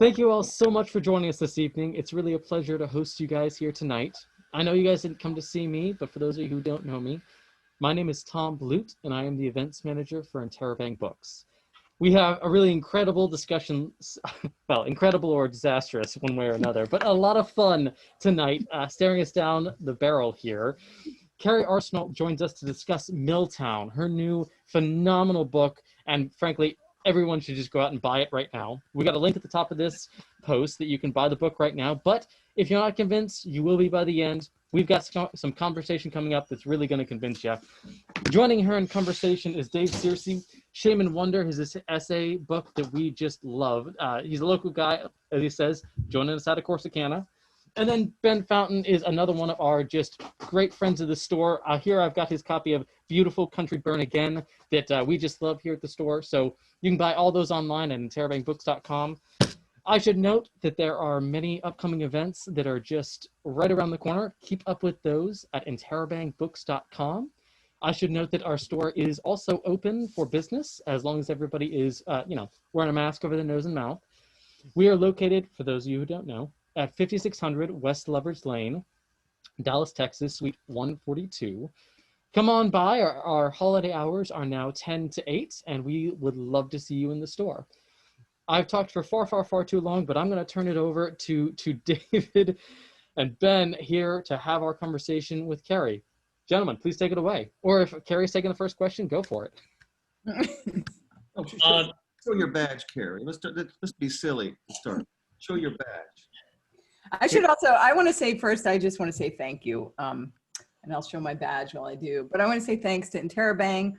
Thank you all so much for joining us this evening. It's really a pleasure to host you guys here tonight. I know you guys didn't come to see me, but for those of you who don't know me, my name is Tom Blute, and I am the events manager for Interabang Books. We have a really incredible discussion, well, incredible or disastrous one way or another, but a lot of fun tonight, staring us down the barrel here. Kerri Arsenault joins us to discuss Milltown, her new phenomenal book, and frankly, everyone should just go out and buy it right now. We got a link at the top of this post that you can buy the book right now, but if you're not convinced, you will be by the end. We've got some conversation coming up that's really going to convince you. Joining her in conversation is Dave Searcy. Shame and Wonder is this essay book that we just love. He's a local guy, as he says, joining us out of Corsicana. And then Ben Fountain is another one of our just great friends of the store. Here I've got his copy of Beautiful Country Burn Again that we just love here at the store. So you can buy all those online at interabangbooks.com. I should note that there are many upcoming events that are just right around the corner. Keep up with those at interabangbooks.com. I should note that our store is also open for business as long as everybody is, wearing a mask over their nose and mouth. We are located, for those of you who don't know, at 5600 West Lover's Lane, Dallas, Texas, Suite 142. Come on by. Our holiday hours are now 10 to 8, and we would love to see you in the store. I've talked for far too long, but I'm going to turn it over to David and Ben here to have our conversation with Kerri. Gentlemen, please take it away. Or if Kerri's taking the first question, go for it. Show your badge, Kerri. Let's be silly to start. Show your badge. I want to say first, I just want to say thank you. And I'll show my badge while I do. But I want to say thanks to Interabang,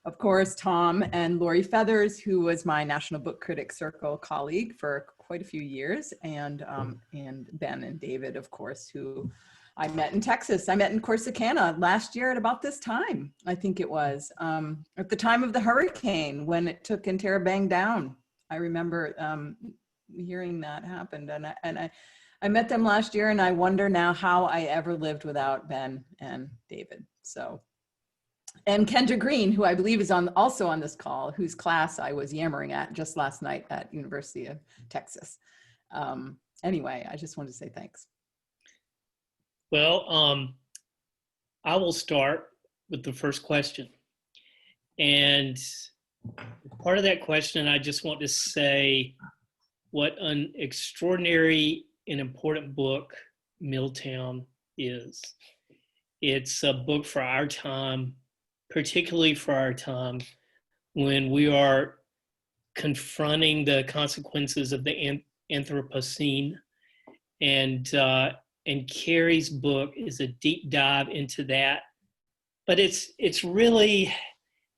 of course, Tom and Lori Feathers, who was my National Book Critics Circle colleague for quite a few years, and Ben and David, of course, who I met in Texas. I met in Corsicana last year at about this time, I think it was, at the time of the hurricane when it took Interabang down. I remember hearing that happened, and I met them last year, and I wonder now how I ever lived without Ben and David. So, and Kendra Green, who I believe is also on this call, whose class I was yammering at just last night at University of Texas. Anyway, I just wanted to say thanks. Well, I will start with the first question. And part of that question, I just want to say what an extraordinary an important book Milltown is. It's a book for our time, particularly for our time when we are confronting the consequences of the Anthropocene. And Kerri's book is a deep dive into that. But it's really,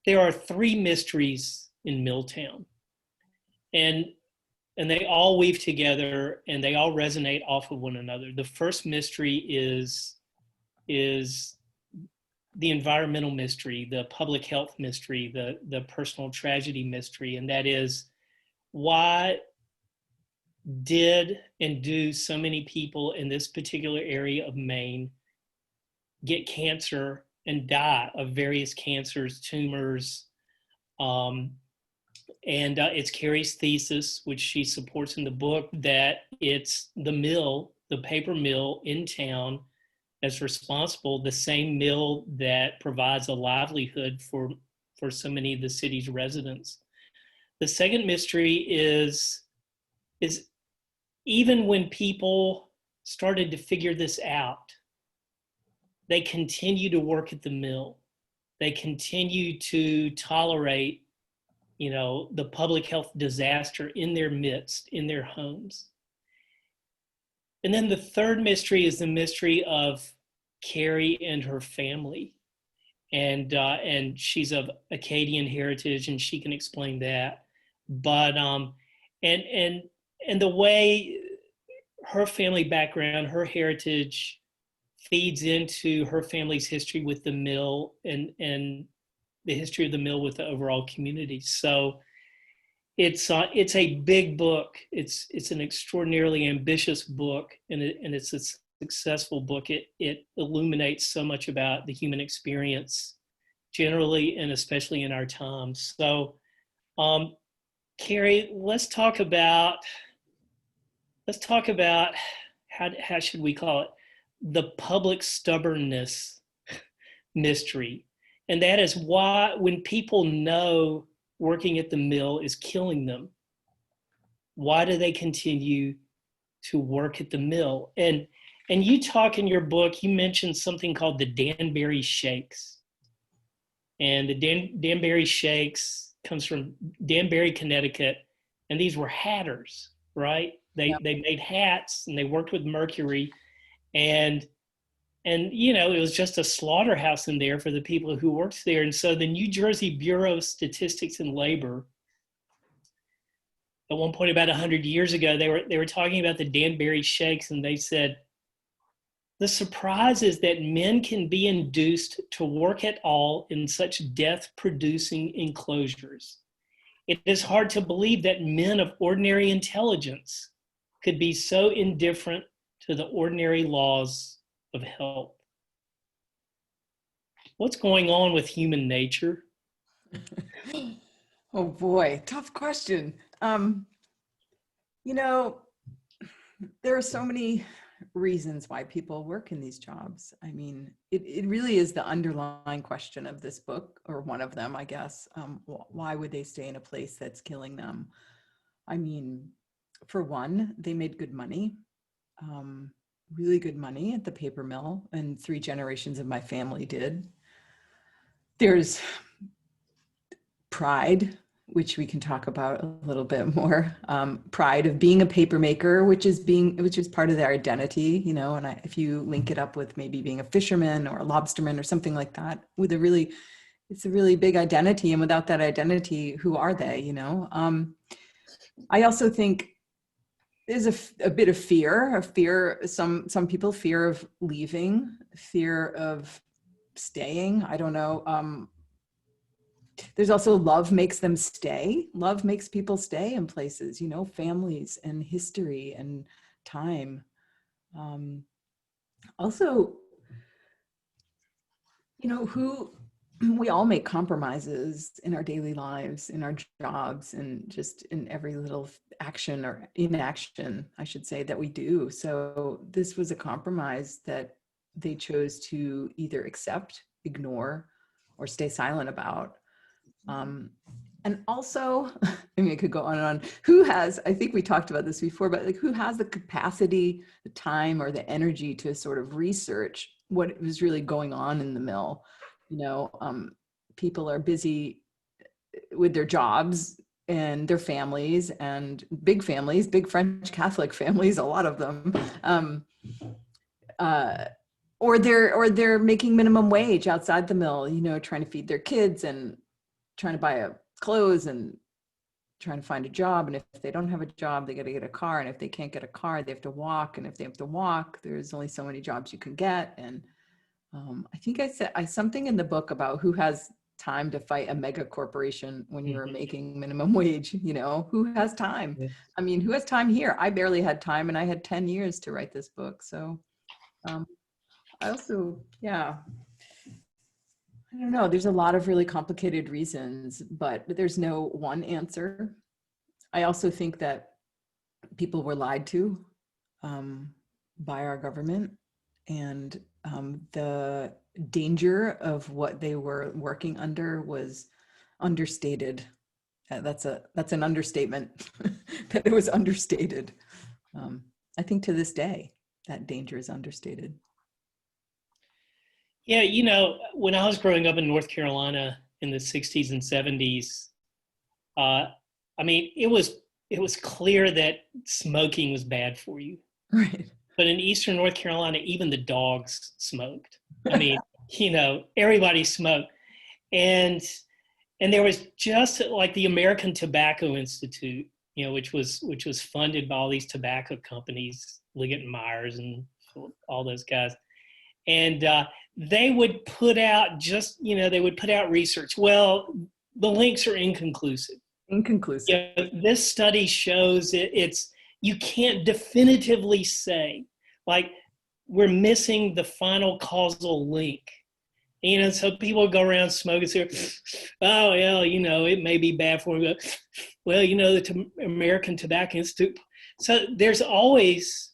there are three mysteries in Milltown. And they all weave together and they all resonate off of one another. The first mystery is the environmental mystery, the public health mystery, the personal tragedy mystery, and that is, why did and do so many people in this particular area of Maine get cancer and die of various cancers, tumors, and it's Kerri's thesis, which she supports in the book, that it's the mill, the paper mill in town, that's responsible, the same mill that provides a livelihood for so many of the city's residents. The second mystery is even when people started to figure this out, they continue to work at the mill. They continue to tolerate the public health disaster in their midst, in their homes. And then the third mystery is the mystery of Kerri and her family. And she's of Acadian heritage, and she can explain that. But, and the way her family background, her heritage feeds into her family's history with the mill and the history of the mill with the overall community. So it's a big book. It's an extraordinarily ambitious book, and it's a successful book. It illuminates so much about the human experience generally, and especially in our times. So Kerri, let's talk about let's talk about how should we call it? The public stubbornness mystery. And that is why when people know working at the mill is killing them, why do they continue to work at the mill? And you talk in your book, you mentioned something called the Danbury Shakes. And the Danbury Shakes comes from Danbury, Connecticut. And these were hatters, right? They made hats and they worked with mercury. And you know, it was just a slaughterhouse in there for the people who worked there. And so the New Jersey Bureau of Statistics and Labor, at one point about 100 years ago, they were talking about the Danbury Shakes, and they said, the surprise is that men can be induced to work at all in such death-producing enclosures. It is hard to believe that men of ordinary intelligence could be so indifferent to the ordinary laws of health. What's going on with human nature? Oh boy, tough question. You know, there are so many reasons why people work in these jobs. I mean, it really is the underlying question of this book, or one of them, I guess. Why would they stay in a place that's killing them? I mean, for one, they made good money, really good money at the paper mill, and 3 generations of my family did. There's pride, which we can talk about a little bit more. Pride of being a paper maker, which is part of their identity, you know. And if you link it up with maybe being a fisherman or a lobsterman or something like that, it's a really big identity. And without that identity, who are they? You know. I also think there's a bit of fear. Some people fear of leaving, fear of staying. I don't know. There's also love makes them stay. Love makes people stay in places, you know, families and history and time. Also, you know, we all make compromises in our daily lives, in our jobs, and just in every little action or inaction, I should say, that we do. So this was a compromise that they chose to either accept, ignore, or stay silent about. And also, I mean, I could go on and on. I think we talked about this before, but like, who has the capacity, the time, or the energy to sort of research what was really going on in the mill? You know, people are busy with their jobs and their families, and big French Catholic families, a lot of them. Or they're making minimum wage outside the mill, you know, trying to feed their kids and trying to buy clothes and trying to find a job. And if they don't have a job, they got to get a car. And if they can't get a car, they have to walk. And if they have to walk, there's only so many jobs you can get. And I think I said something in the book about who has time to fight a mega corporation when you're making minimum wage. You know, who has time? Yeah. I mean, who has time here? I barely had time, and I had 10 years to write this book. So I also, yeah. I don't know. There's a lot of really complicated reasons, but there's no one answer. I also think that people were lied to by our government, and the danger of what they were working under was understated. That's an understatement. That it was understated. I think to this day, that danger is understated. Yeah, you know, when I was growing up in North Carolina in the 60s and 70s, I mean, it was clear that smoking was bad for you. Right. But in Eastern North Carolina, even the dogs smoked. I mean, you know, everybody smoked. And there was just like the American Tobacco Institute, you know, which was funded by all these tobacco companies, Liggett and Myers and all those guys. And they would put out research. Well, the links are inconclusive. Inconclusive. You know, this study shows you can't definitively say, like, we're missing the final causal link. You know, so people go around smoking, say, oh, well, you know, it may be bad for me, but, well, you know, the American Tobacco Institute So there's always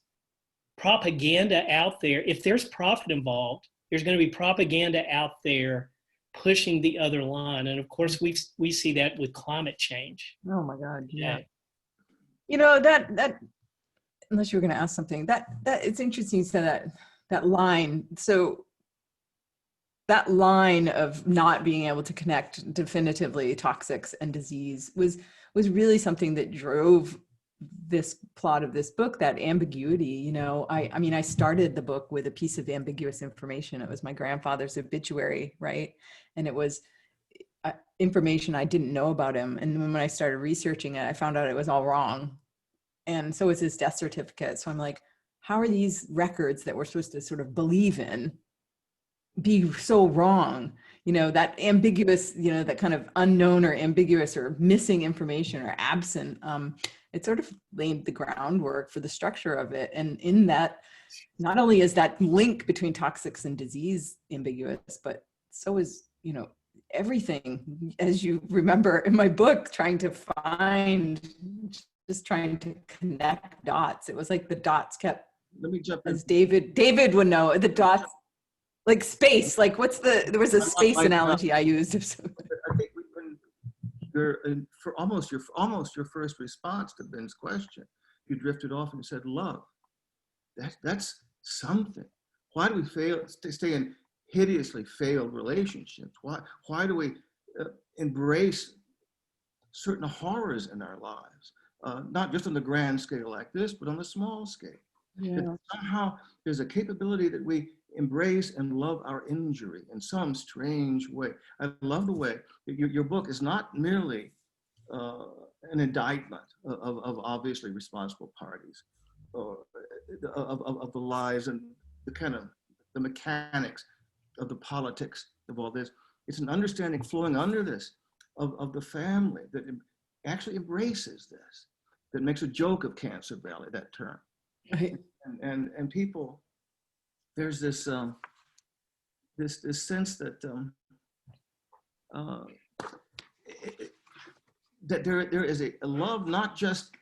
propaganda out there. If there's profit involved, there's going to be propaganda out there pushing the other line. And of course, we see that with climate change. Oh my God. Yeah. Yeah. You know, that unless you were going to ask something, that it's interesting you said that line. So that line of not being able to connect definitively toxics and disease was really something that drove this plot of this book, that ambiguity. You know, I mean, I started the book with a piece of ambiguous information. It was my grandfather's obituary, right? And it was information I didn't know about him. And when I started researching it, I found out it was all wrong. And so was his death certificate. So I'm like, how are these records that we're supposed to sort of believe in be so wrong? You know, that ambiguous, you know, that kind of unknown or ambiguous or missing information or absent, it sort of laid the groundwork for the structure of it. And in that, not only is that link between toxics and disease ambiguous, but so is, you know, everything, as you remember in my book, trying to connect dots. It was like the dots kept, Let me jump in. as David would know, the dots, like space, like there was a space analogy I used. I think when you're for almost your first response to Ben's question, you drifted off and said love. That's something. Why do we stay in hideously failed relationships? Why do we embrace certain horrors in our lives? Not just on the grand scale like this, but on the small scale. Yeah. Somehow there's a capability that we embrace and love our injury in some strange way. I love the way your book is not merely an indictment of obviously responsible parties, or of the lies and the kind of the mechanics of the politics of all this. It's an understanding flowing under this of the family that actually embraces this, that makes a joke of Cancer Valley, that term. Right. And people, there's this this sense that that there is a love, not just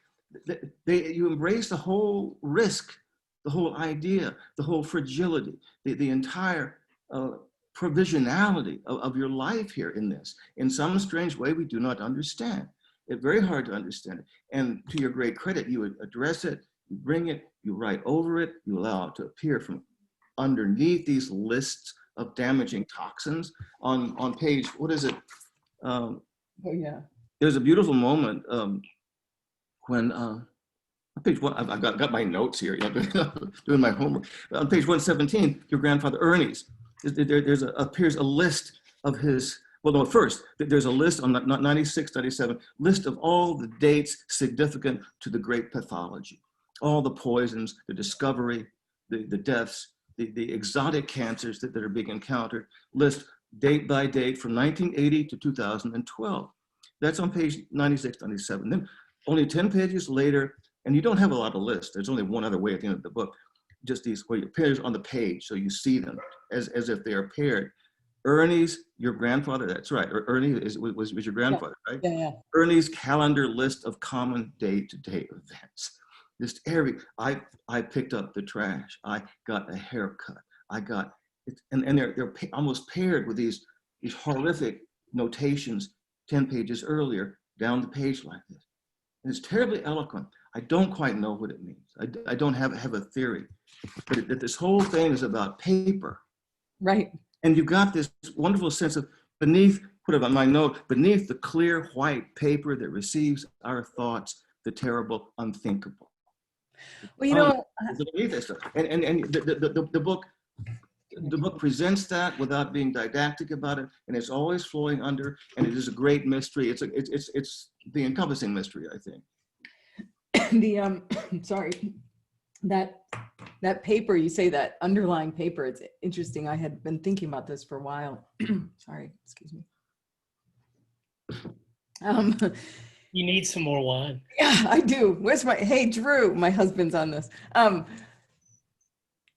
that you embrace the whole risk, the whole idea, the whole fragility, the entire provisionality of your life here in this. In some strange way, we do not understand. It's very hard to understand it. And to your great credit, you would address it, you bring it, you write over it, you allow it to appear from underneath these lists of damaging toxins. On page, what is it? Oh yeah. There's a beautiful moment when on page one, I've got my notes here, you know, doing my homework. On page 117, your grandfather Ernie's, appears a list of his, well, no, first, there's a list on 96, 97, list of all the dates significant to the great pathology, all the poisons, the discovery, the deaths, the exotic cancers that are being encountered, list date by date from 1980 to 2012. That's on page 96, 97. Then only 10 pages later, and you don't have a lot of lists. There's only one other way at the end of the book, just these where your pairs on the page, so you see them as if they are paired. Ernie's, your grandfather, that's right. Ernie was your grandfather, right? Yeah, yeah. Ernie's calendar list of common day-to-day events. Just I picked up the trash. I got a haircut. I got it, and they're almost paired with these horrific notations 10 pages earlier down the page like this. And it's terribly eloquent. I don't quite know what it means. I don't have a theory, but that this whole thing is about paper. Right. And you've got this wonderful sense of beneath, put it on my note, beneath the clear white paper that receives our thoughts, the terrible unthinkable. Well, you know, and the book presents that without being didactic about it, and it's always flowing under, and it is a great mystery. It's the encompassing mystery, I think. The sorry, that paper, you say that underlying paper, it's interesting. I had been thinking about this for a while. Sorry, excuse me. You need some more wine. Yeah, I do. Hey, Drew, my husband's on this.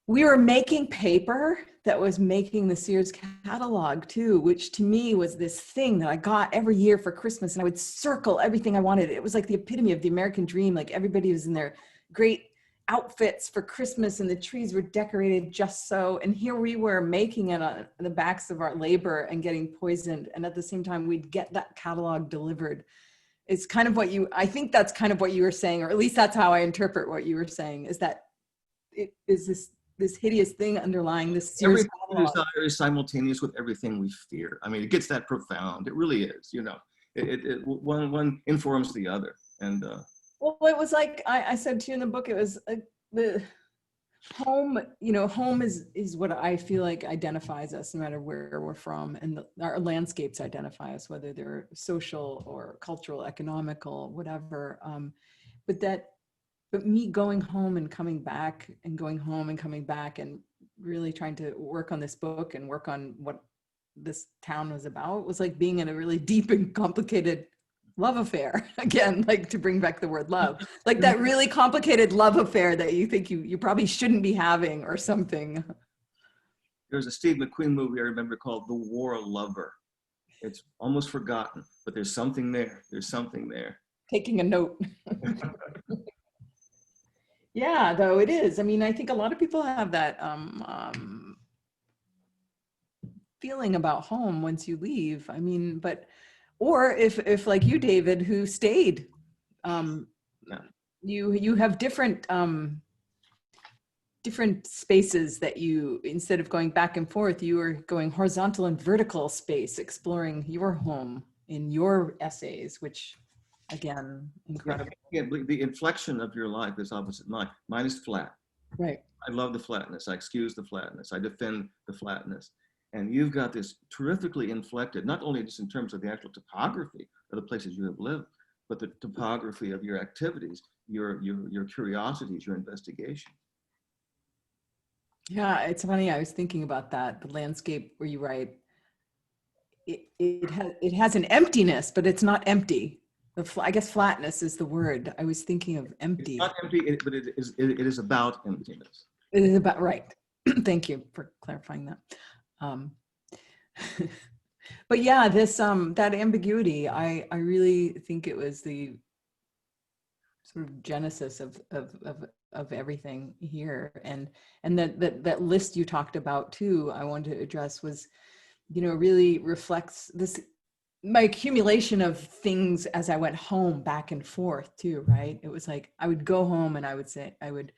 We were making paper that was making the Sears catalog too, which to me was this thing that I got every year for Christmas, and I would circle everything I wanted. It was like the epitome of the American dream. Like everybody was in their great outfits for Christmas, and the trees were decorated just so. And here we were making it on the backs of our labor and getting poisoned. And at the same time, we'd get that catalog delivered. It's kind of what I think that's kind of what you were saying, or at least that's how I interpret what you were saying, is that it is this hideous thing underlying this Sears everything desire is simultaneous with everything we fear. I mean, it gets that profound. It really is, you know. One informs the other. And well, it was like I said to you in the book, it was the home, you know, home is what I feel like identifies us no matter where we're from, and our landscapes identify us, whether they're social or cultural, economical, whatever. But me going home and coming back and going home and coming back and really trying to work on this book and work on what this town was about was like being in a really deep and complicated love affair. Again, like to bring back the word love, like that really complicated love affair that you think you probably shouldn't be having or something. There's a Steve McQueen movie I remember called The War Lover. It's almost forgotten, but there's something there. There's something there. Taking a note. Yeah, though it is. I mean, I think a lot of people have that feeling about home once you leave. I mean, or if like you, David, who stayed, you have different spaces that you, instead of going back and forth, you are going horizontal and vertical space, exploring your home in your essays, which, again, incredible. Yeah, the inflection of your life is opposite mine. Mine is flat. Right. I love the flatness. I excuse the flatness. I defend the flatness. And you've got this terrifically inflected, not only just in terms of the actual topography of the places you have lived, but the topography of your activities, your curiosities, your investigation. Yeah, it's funny. I was thinking about that. The landscape where you write, it has an emptiness, but it's not empty. I guess flatness is the word. I was thinking of empty. It's not empty, but it is about emptiness. It is about, right. Thank you for clarifying that. But yeah, this that ambiguity, I really think it was the sort of genesis of everything here, and that list you talked about too, I wanted to address, was, you know, really reflects this, my accumulation of things as I went home back and forth too, right? It was like I would go home and I would say I would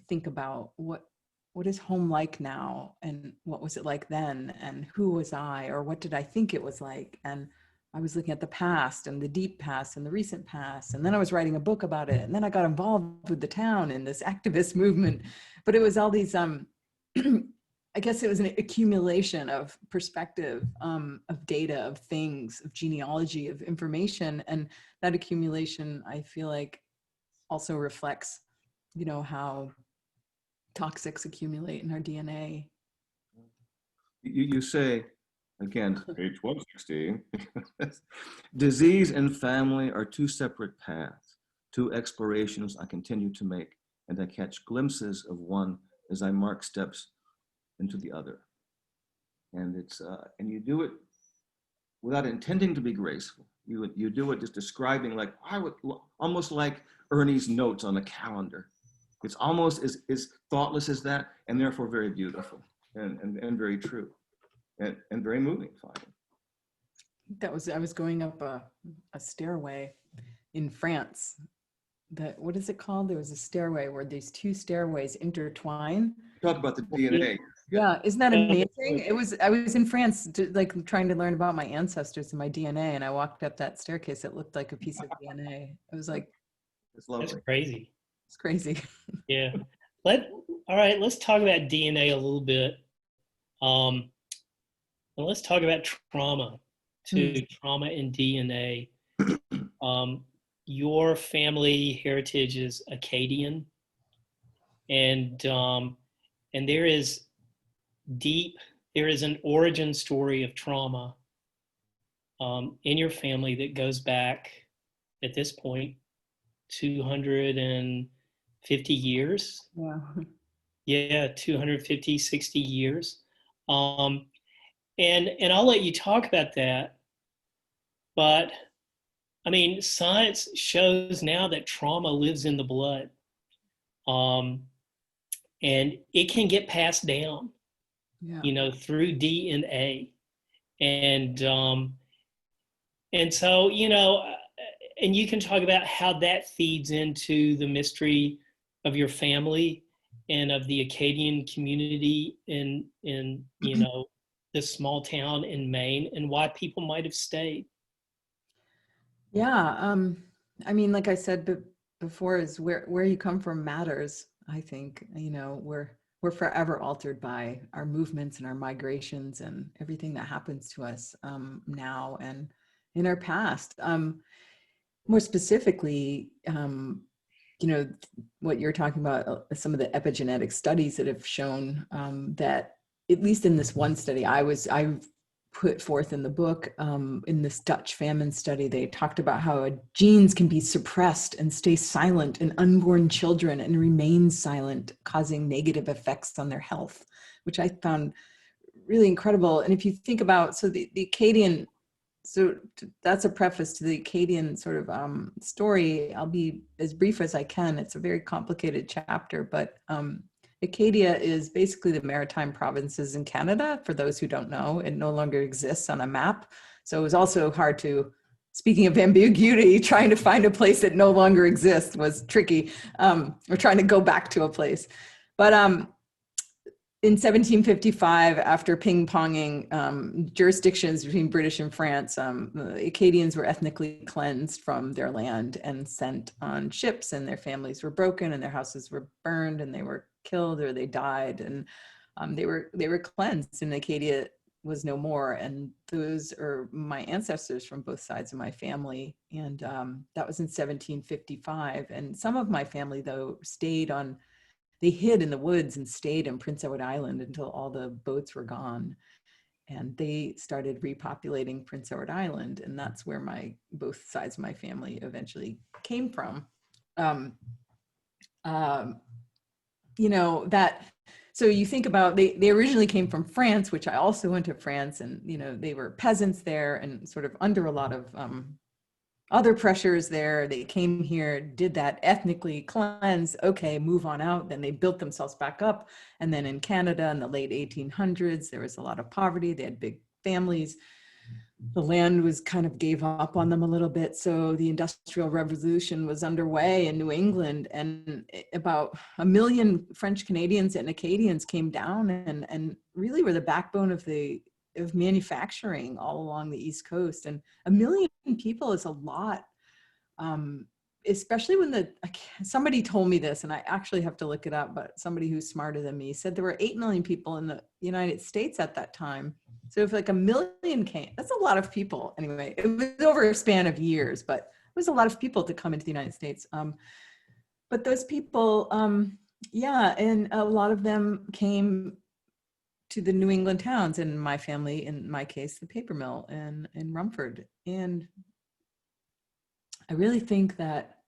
think about what is home like now, and what was it like then, and who was I, or what did I think it was like? And I was looking at the past and the deep past and the recent past, and then I was writing a book about it, and then I got involved with the town in this activist movement. But it was all these I guess it was an accumulation of perspective, of data, of things, of genealogy, of information. And that accumulation, I feel like, also reflects, you know, how toxics accumulate in our DNA. You say, again, page 116, disease and family are two separate paths, two explorations I continue to make, and I catch glimpses of one as I mark steps into the other. And it's and you do it without intending to be graceful. You do it just describing, like, almost like Ernie's notes on a calendar. It's almost as thoughtless as that, and therefore very beautiful and very true, and very moving, finally. I was going up a stairway in France. What is it called? There was a stairway where these two stairways intertwine. Talk about the DNA. Yeah, isn't that amazing? I was in France, like trying to learn about my ancestors and my DNA, and I walked up that staircase. It looked like a piece of DNA. I was like, it's lovely. That's crazy. It's crazy. Yeah. All right, let's talk about DNA a little bit. And let's talk about trauma too, trauma and DNA. Your family heritage is Akkadian, and there is an origin story of trauma in your family that goes back, at this point, 250 years. Yeah, 250, 60 years. And I'll let you talk about that, but I mean, science shows now that trauma lives in the blood, and it can get passed down, Yeah. through DNA. And so, and you can talk about how that feeds into the mystery of your family and of the Acadian community in this small town in Maine, and why people might have stayed. Yeah. I mean, like I said before, is where you come from matters. I think, we're forever altered by our movements and our migrations and everything that happens to us now and in our past. More specifically, what you're talking about, some of the epigenetic studies that have shown that, at least in this one study I put forth in the book, in this Dutch famine study, they talked about how genes can be suppressed and stay silent in unborn children and remain silent, causing negative effects on their health, which I found really incredible. And if you think about, so the Acadian, that's a preface to the Acadian sort of story. I'll be as brief as I can. It's a very complicated chapter, but Acadia is basically the maritime provinces in Canada. For those who don't know, it no longer exists on a map. So it was also hard to, speaking of ambiguity, trying to find a place that no longer exists was tricky, or trying to go back to a place. But in 1755, after ping-ponging jurisdictions between British and France, the Acadians were ethnically cleansed from their land and sent on ships, and their families were broken and their houses were burned and they were killed or they died, and they were cleansed, and Acadia was no more. And those are my ancestors from both sides of my family. And that was in 1755. And some of my family, though, they hid in the woods and stayed in Prince Edward Island until all the boats were gone. And they started repopulating Prince Edward Island. And that's where both sides of my family eventually came from. So you think about, they originally came from France, which I also went to France, and, they were peasants there and sort of under a lot of other pressures there. They came here, did that, ethnically cleanse, okay, move on out. Then they built themselves back up. And then in Canada in the late 1800s, there was a lot of poverty. They had big families. The land was kind of gave up on them a little bit. So the Industrial Revolution was underway in New England, and about 1 million French Canadians and Acadians came down and really were the backbone of manufacturing all along the East Coast. And 1 million people is a lot, especially when somebody told me this, and I actually have to look it up, but somebody who's smarter than me said there were 8 million people in the United States at that time. So if 1 million came, that's a lot of people. Anyway, it was over a span of years, but it was a lot of people to come into the United States. But those people, and a lot of them came to the New England towns, and my family, in my case, the paper mill in Rumford. And I really think that,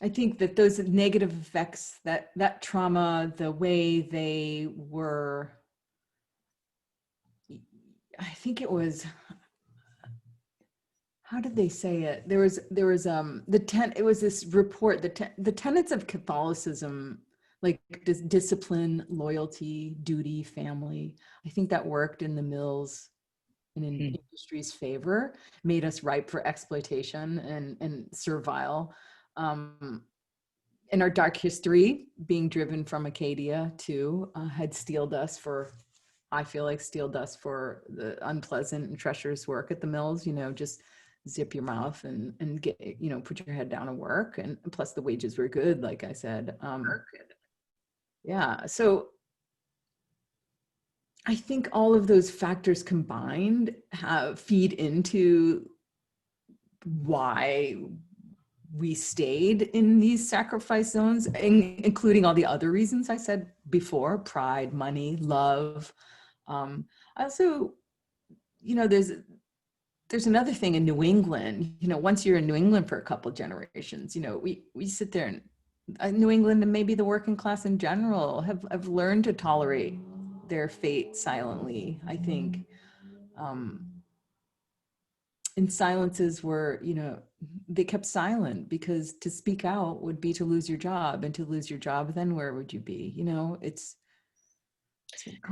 I think that those negative effects, that trauma, the way they were, I think it was, how did they say it? There was it was this report, the tenets of Catholicism, like discipline, loyalty, duty, family. I think that worked in the mills and in industry's favor, made us ripe for exploitation and servile. In our dark history, being driven from Acadia too, had steeled us for the unpleasant and treacherous work at the mills. Just zip your mouth and get, put your head down and work. And plus the wages were good, like I said. Yeah, so I think all of those factors combined feed into why we stayed in these sacrifice zones, including all the other reasons I said before: pride, money, love. Also, there's another thing in New England. Once you're in New England for a couple generations, we sit there, and New England, and maybe the working class in general, have learned to tolerate their fate silently, I think. and silences were, they kept silent, because to speak out would be to lose your job, and to lose your job, then where would you be? It's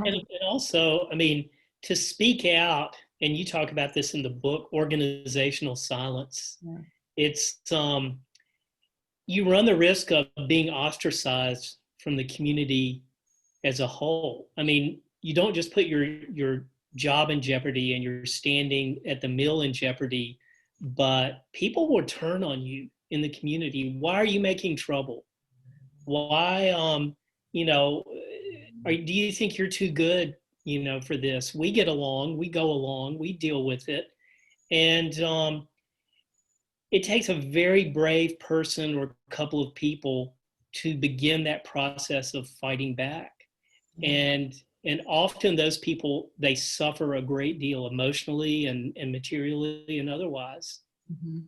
And also, I mean, to speak out, and you talk about this in the book, organizational silence. Yeah. It's you run the risk of being ostracized from the community as a whole. I mean, you don't just put your job in jeopardy and your standing at the mill in jeopardy, but people will turn on you in the community. Why are you making trouble? Why, do you think you're too good, for this? We get along, we go along, we deal with it. And it takes a very brave person or a couple of people to begin that process of fighting back. And often those people, they suffer a great deal emotionally and materially and otherwise. Mm-hmm.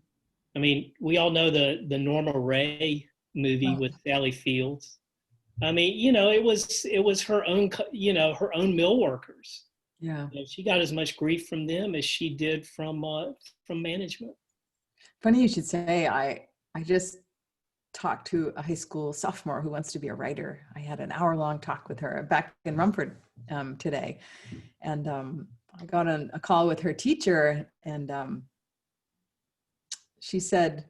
I mean, we all know the Norma Ray movie with Sally Fields. I mean, it was her own, her own mill workers. Yeah. She got as much grief from them as she did from management. Funny you should say, I just talked to a high school sophomore who wants to be a writer. I had an hour-long talk with her back in Rumford today. And I got on a call with her teacher, and she said,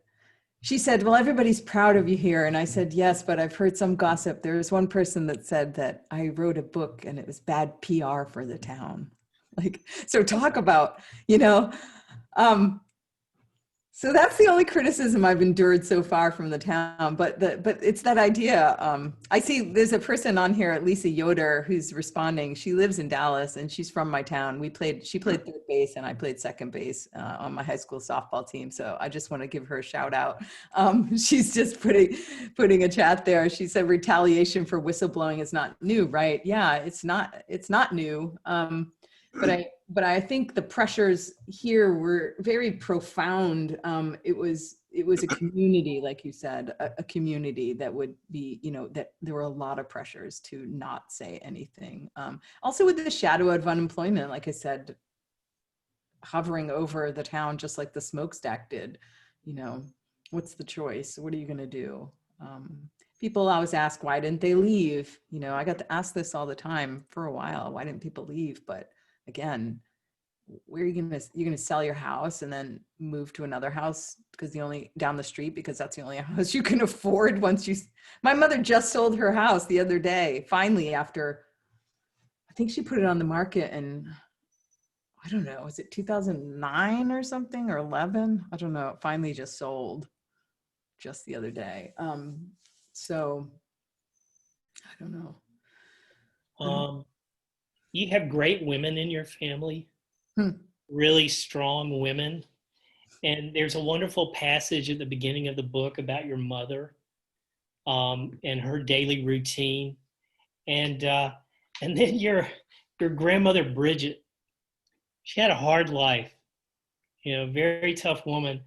well, everybody's proud of you here. And I said, yes, but I've heard some gossip. There was one person that said that I wrote a book and it was bad PR for the town. So talk about, so that's the only criticism I've endured so far from the town, but it's that idea. I see there's a person on here, Lisa Yoder, who's responding. She lives in Dallas and she's from my town. She played third base and I played second base on my high school softball team. So I just want to give her a shout out. She's just putting a chat there. She said retaliation for whistleblowing is not new, right? Yeah, it's not new. But I think the pressures here were very profound. It was a community, like you said, a community that would be, that there were a lot of pressures to not say anything. Also with the shadow of unemployment, like I said, hovering over the town, just like the smokestack did, what's the choice? What are you going to do? People always ask, why didn't they leave? I got to ask this all the time for a while. Why didn't people leave? But again, where are you're gonna sell your house and then move to another house because down the street, because that's the only house you can afford my mother just sold her house the other day, finally, after, I think she put it on the market in, I don't know, was it 2009 or something, or 11? I don't know. It finally just sold just the other day. So I don't know. You have great women in your family, really strong women. And there's a wonderful passage at the beginning of the book about your mother and her daily routine. And then your grandmother, Bridget, she had a hard life, very tough woman.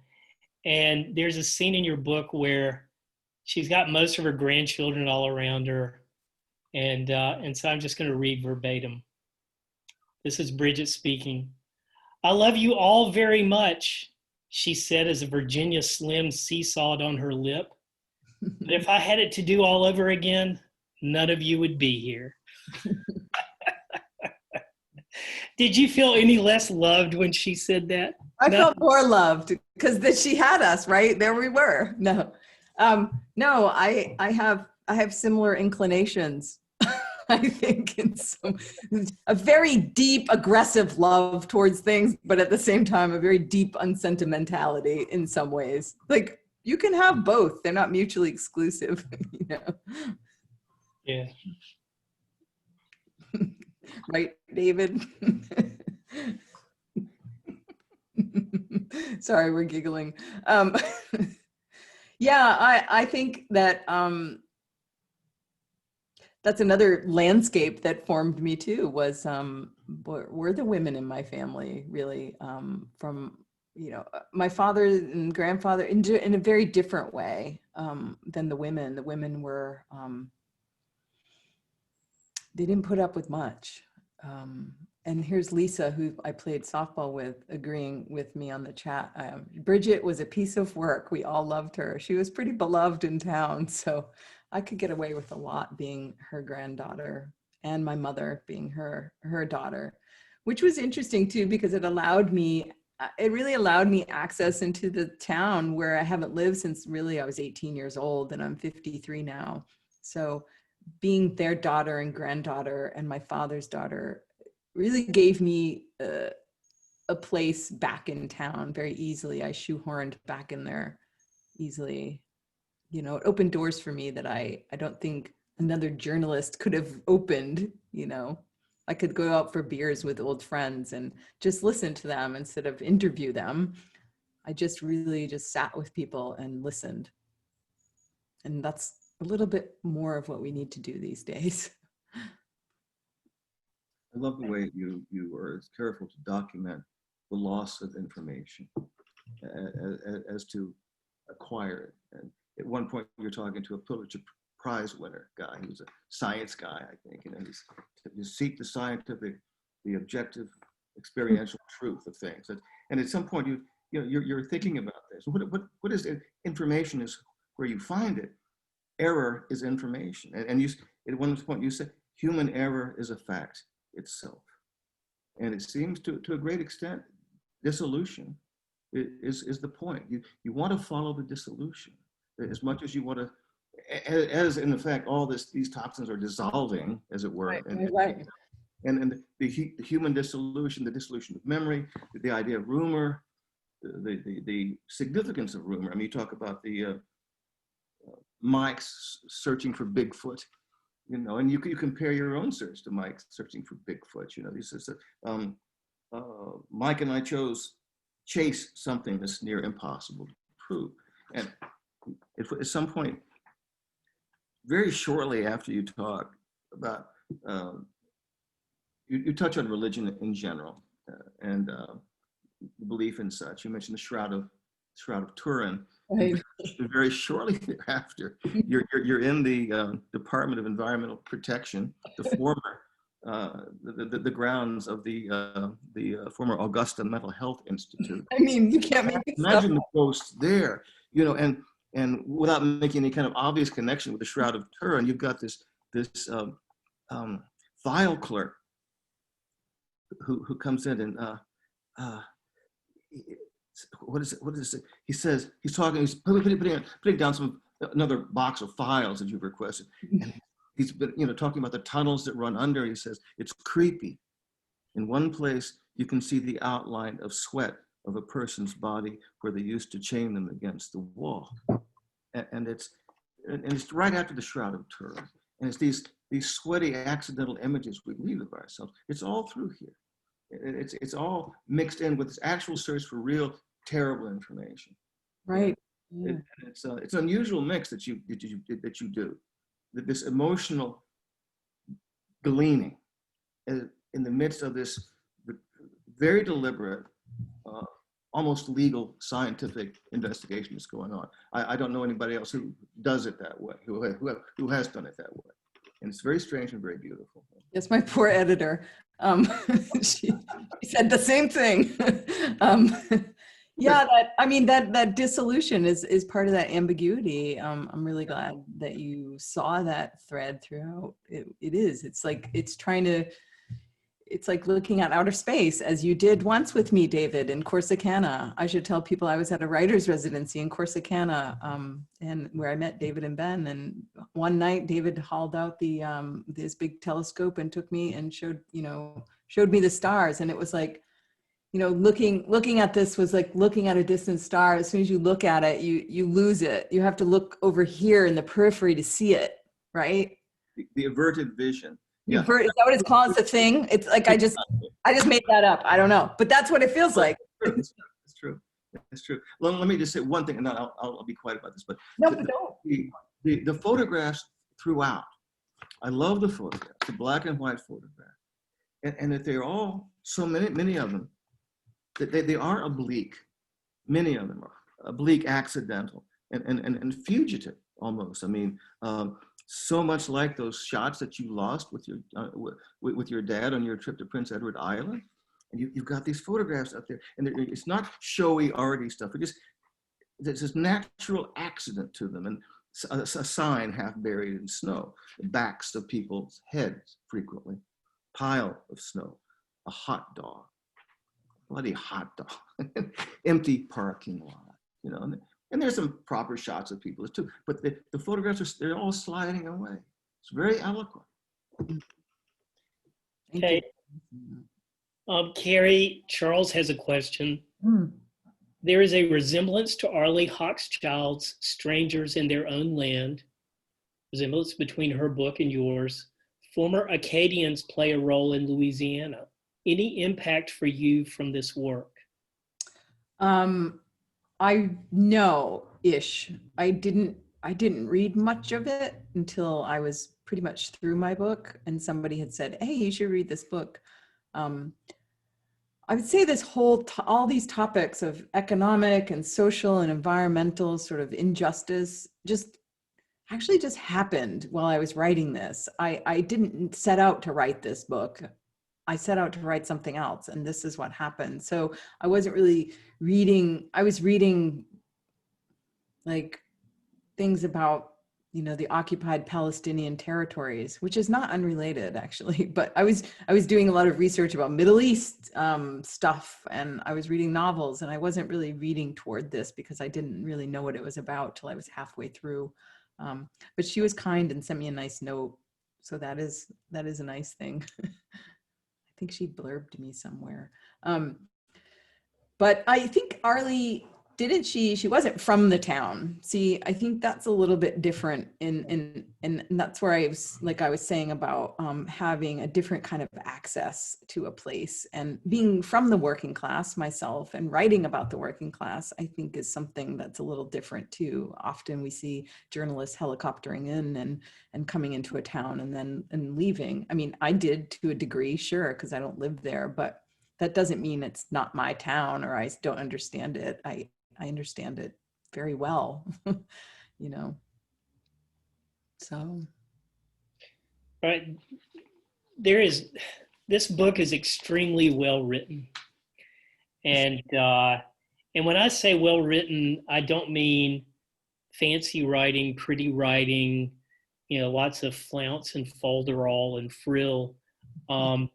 And there's a scene in your book where she's got most of her grandchildren all around her. And so I'm just going to read verbatim. This is Bridget speaking. I love you all very much, she said as a Virginia Slim seesawed on her lip. But if I had it to do all over again, none of you would be here. Did you feel any less loved when she said that? I felt more loved because she had us, right? There we were. No, I have similar inclinations. I think it's a very deep, aggressive love towards things, but at the same time, a very deep unsentimentality in some ways. Like, you can have both. They're not mutually exclusive, Yeah. Right, David? Sorry, we're giggling. Yeah, I think that that's another landscape that formed me too, was were the women in my family really, from my father and grandfather in a very different way than the women. The women were they didn't put up with much, and here's Lisa, who I played softball with, agreeing with me on the chat. Bridget was a piece of work. We all loved her. She was pretty beloved in town. So I could get away with a lot being her granddaughter, and my mother being her daughter, which was interesting too, because it really allowed me access into the town where I haven't lived since really I was 18 years old, and I'm 53 now. So being their daughter and granddaughter and my father's daughter really gave me a place back in town very easily. I shoehorned back in there easily. You know, it opened doors for me that I don't think another journalist could have opened. You know, I could go out for beers with old friends and just listen to them instead of interview them. I just really just sat with people and listened. And that's a little bit more of what we need to do these days. I love the way you are careful to document the loss of information as to acquire it. And at one point, you're talking to a Pulitzer Prize winner guy. He was a science guy, I think. You know, you seek the scientific, the objective, experiential truth of things. And at some point, you're thinking about this. What is it? Information is where you find it. Error is information. And you, at one point, you said human error is a fact itself. And it seems to a great extent, dissolution is the point. You want to follow the dissolution as much as you want to, as in effect, all these toxins are dissolving, as it were. Right. And the human dissolution, the dissolution of memory, the idea of rumor, the significance of rumor. I mean, you talk about the Mike's searching for Bigfoot, you know, and you compare your own search to Mike's searching for Bigfoot. You know, he says that Mike and I chase something that's near impossible to prove. And at some point, very shortly after you talk about, you touch on religion in general and belief in such. You mentioned the Shroud of Turin. Right. Very shortly thereafter, you're in the Department of Environmental Protection, the former the grounds of the former Augusta Mental Health Institute. I mean, you can't make it Imagine the posts there, you know, and without making any kind of obvious connection with the Shroud of Turin, you've got this file clerk who comes in and what is it? He says he's putting down another box of files that you've requested, and he's been, you know, talking about the tunnels that run under. He says it's creepy. In one place, you can see the outline of sweat of a person's body where they used to chain them against the wall, and it's right after the Shroud of Turin, and it's these sweaty accidental images we leave of ourselves. It's all through here. It's all mixed in with this actual search for real terrible information. right. It's an unusual mix that you do. This emotional gleaning in the midst of this very deliberate, almost legal scientific investigation that's going on. I don't know anybody else who does it that way, who has done it that way. And it's very strange and very beautiful. Yes, my poor editor. She said the same thing. Yeah, that dissolution is part of that ambiguity. I'm really glad that you saw that thread throughout. It's like looking at outer space, as you did once with me, David, in Corsicana. I should tell people I was at a writer's residency in Corsicana, and where I met David and Ben. And one night, David hauled out this big telescope and took me and showed me the stars. And it was like, you know, looking at this was like looking at a distant star. As soon as you look at it, you lose it. You have to look over here in the periphery to see it, right? The averted vision. Yeah. Is that what it's called? It's a thing. It's like I just made that up. I don't know, but that's what it feels like. It's true. It's true. Let me just say one thing, and then I'll be quiet about this. But no, but don't. The photographs throughout. I love the photographs, the black and white photograph, and that they're all so many of them. That they are oblique. Many of them are oblique, accidental, and fugitive almost. I mean. so much like those shots that you lost with your dad on your trip to Prince Edward Island. And you've got these photographs up there, and it's not showy, arty stuff. There's this natural accident to them, and a sign half buried in snow, the backs of people's heads frequently, pile of snow, a hot dog, bloody hot dog, empty parking lot, you know. And there's some proper shots of people too, but the photographs they're all sliding away. It's very eloquent. Okay. Kerri, Charles has a question. There is a resemblance to Arley Hochschild's Strangers in Their Own Land, resemblance between her book and yours. Former Acadians play a role in Louisiana. Any impact for you from this work? I know-ish. I didn't read much of it until I was pretty much through my book, and somebody had said, hey, you should read this book. I would say this all these topics of economic and social and environmental sort of injustice just happened while I was writing this. I didn't set out to write this book. I set out to write something else, and this is what happened. So I wasn't really reading, I was reading like things about, you know, the occupied Palestinian territories, which is not unrelated actually, but I was doing a lot of research about Middle East stuff, and I was reading novels, and I wasn't really reading toward this because I didn't really know what it was about till I was halfway through. But she was kind and sent me a nice note. So that is a nice thing. I think she blurbed me somewhere. But I think Arley, didn't she wasn't from the town. See, I think that's a little bit different and that's where I was saying about having a different kind of access to a place, and being from the working class myself and writing about the working class, I think is something that's a little different too. Often we see journalists helicoptering in and coming into a town and leaving. I mean, I did to a degree, sure, because I don't live there, but that doesn't mean it's not my town or I don't understand it. I understand it very well, you know, so. Right. This book is extremely well written. And when I say well written, I don't mean fancy writing, pretty writing, you know, lots of flounce and folderol and frill. I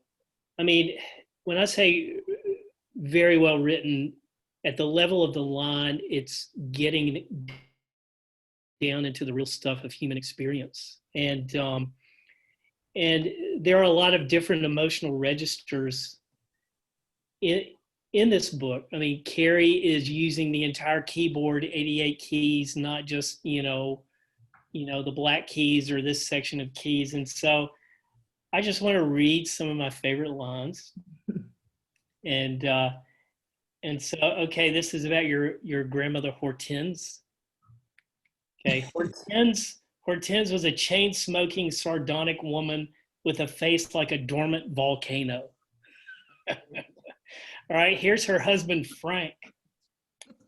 mean, when I say very well written, at the level of the line, it's getting down into the real stuff of human experience. And there are a lot of different emotional registers in this book. I mean, Kerri is using the entire keyboard, 88 keys, not just, you know, the black keys or this section of keys. And so I just want to read some of my favorite lines. And so, okay, this is about your grandmother Hortense. Okay, Hortense was a chain-smoking, sardonic woman with a face like a dormant volcano. All right, here's her husband, Frank.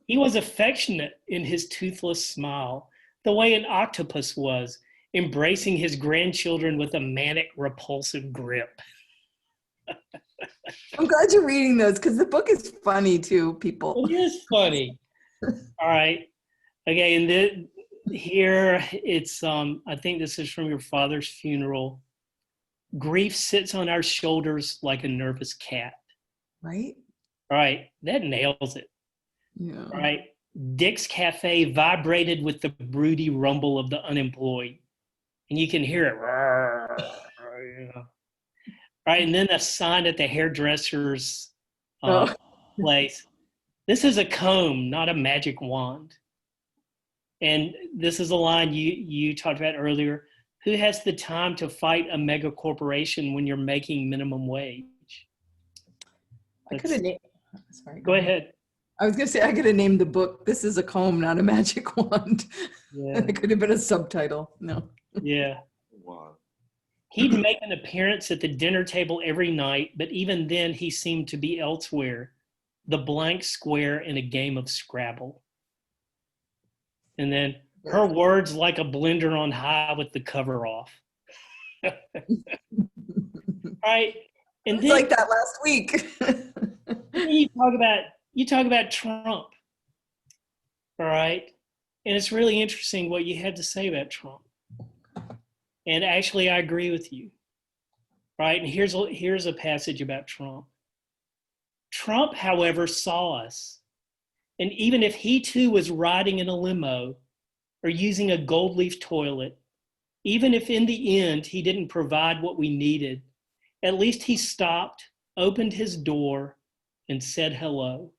He was affectionate in his toothless smile, the way an octopus was, embracing his grandchildren with a manic, repulsive grip. I'm glad you're reading those because the book is funny too, people. It is funny. All right. Okay, and here it's, I think this is from your father's funeral. Grief sits on our shoulders like a nervous cat. Right? All right, that nails it. Yeah. All right. Dick's Cafe vibrated with the broody rumble of the unemployed. And you can hear it. Right, and then the sign at the hairdresser's place. This is a comb, not a magic wand. And this is a line you talked about earlier. Who has the time to fight a mega corporation when you're making minimum wage? I could have named. Sorry. Go ahead. I was going to say I could have named the book. This is a comb, not a magic wand. Yeah. It could have been a subtitle. No. Yeah. Wow. He'd make an appearance at the dinner table every night, but even then he seemed to be elsewhere, the blank square in a game of Scrabble. And then Her words like a blender on high with the cover off. Right? And It's then, like that last week. then you talk about Trump. All right. And it's really interesting what you had to say about Trump. And actually, I agree with you. Right. And here's a passage about Trump. Trump, however, saw us. And even if he too was riding in a limo or using a gold leaf toilet, even if in the end he didn't provide what we needed, at least he stopped, opened his door, and said hello.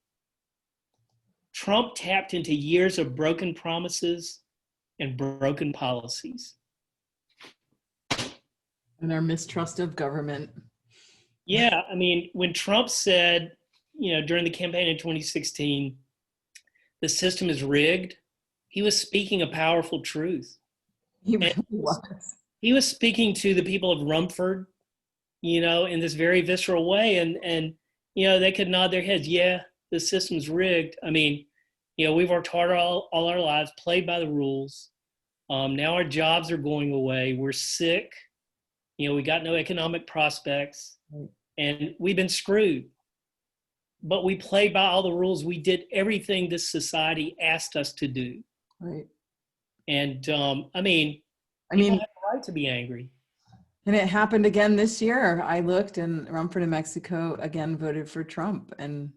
Trump tapped into years of broken promises and broken policies. And our mistrust of government. Yeah, I mean, when Trump said, during the campaign in 2016, the system is rigged, he was speaking a powerful truth. He really was. He was speaking to the people of Rumford, in this very visceral way. And they could nod their heads. Yeah, the system's rigged. I mean, we've worked hard all our lives, played by the rules. Now our jobs are going away. We're sick. We got no economic prospects, and we've been screwed. But we played by all the rules. We did everything this society asked us to do. Right. And people have the right to be angry. And it happened again this year. I looked, and Rumford, New Mexico, again voted for Trump, and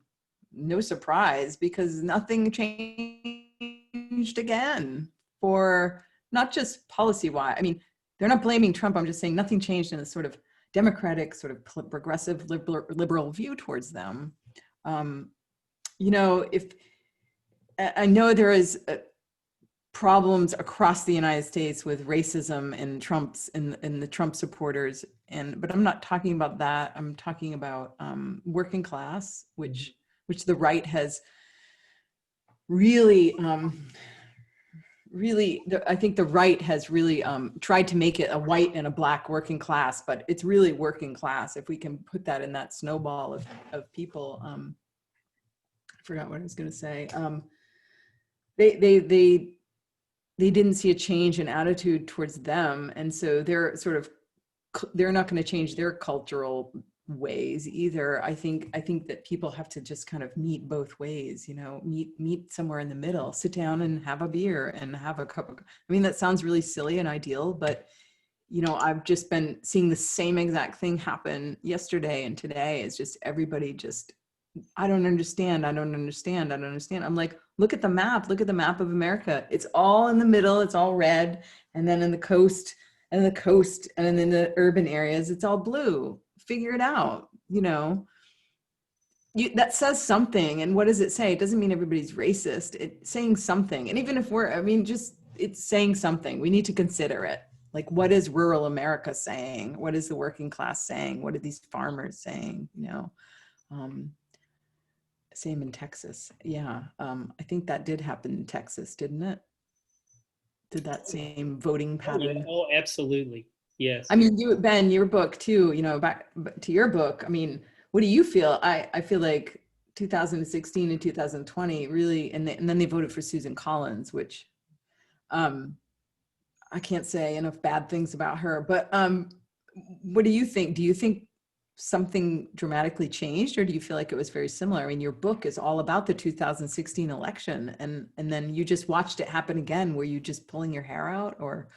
no surprise, because nothing changed again, for not just policy-wise. I mean, they're not blaming Trump. I'm just saying nothing changed in a sort of democratic, sort of progressive, liberal view towards them. If I know there is problems across the United States with racism and the Trump supporters, but I'm not talking about that. I'm talking about working class, which the right has really, I think the right has really tried to make it a white and a black working class, but it's really working class. If we can put that in that snowball of people, I forgot what I was going to say. They didn't see a change in attitude towards them, and so they're not going to change their cultural ways either. I think that people have to just kind of meet both ways, meet somewhere in the middle, sit down and have a beer and have a cup of, that sounds really silly and ideal, but I've just been seeing the same exact thing happen yesterday and today. It's just everybody just, I don't understand. I'm like, look at the map of America. It's all in the middle, it's all red, and then in the coast and in the urban areas, it's all blue. Figure it out, that says something. And what does it say? It doesn't mean everybody's racist. It's saying something. And even if it's saying something, we need to consider it. Like, what is rural America saying? What is the working class saying? What are these farmers saying? Same in Texas. Yeah. I think that did happen in Texas, didn't it? Did that same voting pattern? Oh, absolutely. Yes. You, Ben, your book too, back to your book. What do you feel? I feel like 2016 and 2020 really, and then they voted for Susan Collins, which I can't say enough bad things about her. But what do you think? Do you think something dramatically changed, or do you feel like it was very similar? Your book is all about the 2016 election, and then you just watched it happen again. Were you just pulling your hair out, or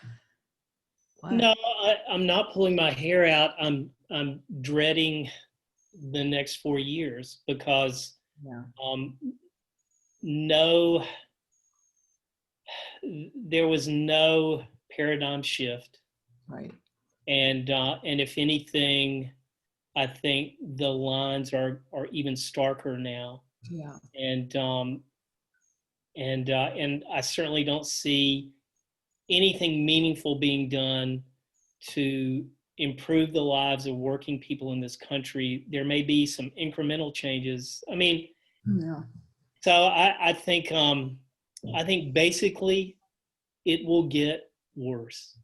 what? No, I'm not pulling my hair out. I'm dreading the next 4 years, because there was no paradigm shift, right? And if anything, I think the lines are even starker now. Yeah. And I certainly don't see anything meaningful being done to improve the lives of working people in this country. There may be some incremental changes. So I think basically it will get worse.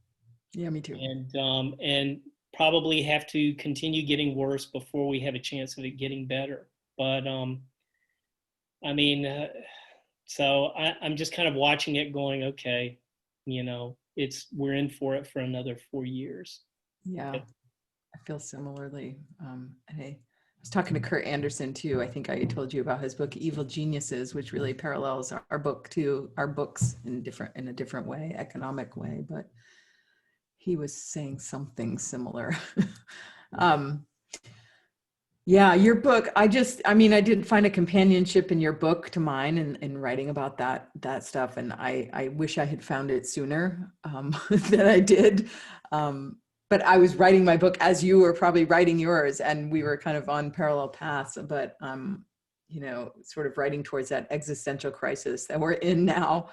Yeah, me too. And probably have to continue getting worse before we have a chance of it getting better. But so I'm just kind of watching it going, okay, you know, we're in for it for another 4 years. Yeah, I feel similarly. And I was talking to Kurt Anderson too. I think I told you about his book Evil Geniuses, which really parallels our book too, our books in a different way, economic way, but he was saying something similar. Yeah, your book, I did find a companionship in your book to mine in writing about that stuff. And I wish I had found it sooner than I did. But I was writing my book as you were probably writing yours, and we were kind of on parallel paths, but, you know, sort of writing towards that existential crisis that we're in now.